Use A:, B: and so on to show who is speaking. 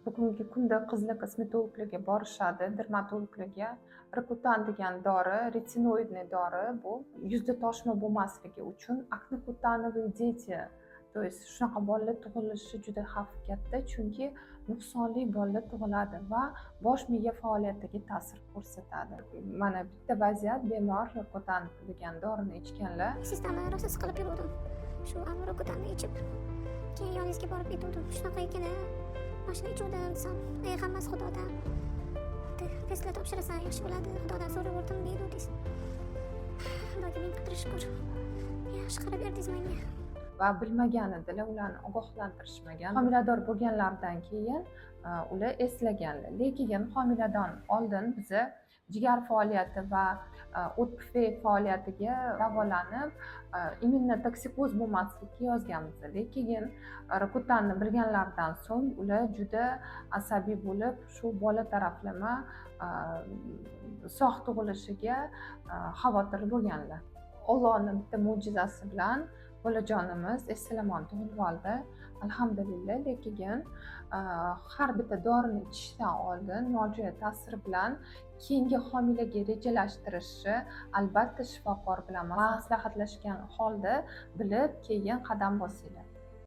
A: Bugungi kunda qizlar kosmetologlarga borishadi, dermatologlarga. Rokutan degan dori, retinoidniy dori bu yuzda toshma bo'lmasligi uchun akne кутановые дети. То есть shunaqa bolalar tug'ilishi juda xavfi katta, chunki nuqsonli bolalar tug'iladi va bosh miya faoliyatiga ta'sir ko'rsatadi. Mana bitta vaziyat, bemor Rokutan degan dorini ichganlar.
B: Sistemni rosa siqilib yuruvdim. Shu Rokutanni ichib, keyin yoningizga borib aytuvdim. Shunaqa ekan, mana shuni ichuvdim desam, hammasi Xudodan. Testlar topshirasan, yaxshi bo'ladi. Xudodan so'raverdim deydi deysiz. Xudoga ming qadar shukr. Yaxshi qarab berdingiz menga.
A: Va bilmagan edilar, ularni ogohlantirishmagan. Homilador bo'lganlaridan keyin ular eslaganlar. Lekin homiladan oldin biza jigar faoliyati va o't pufay faoliyatiga davolanib immunotoksikоз bo'lmaslikka yozganmiz. Lekin Rokutanni bilganlaridan so'ng ular juda asabiy bo'lib, shu bola taraflama sog' tug'ilishiga xavotir bo'lganlar. Allohning bitta mo'jizasi bilan bolajonimiz eson-omon tug'ilib oldi. Alhamdulillah. Lekin har bitta dorini ichishdan oldin nojo'ya ta'sir bilan keyingi homilaga rejalashtirishni albatta shifokor bilan maslahatlashgan holda bilib keyin qadam bosinglar.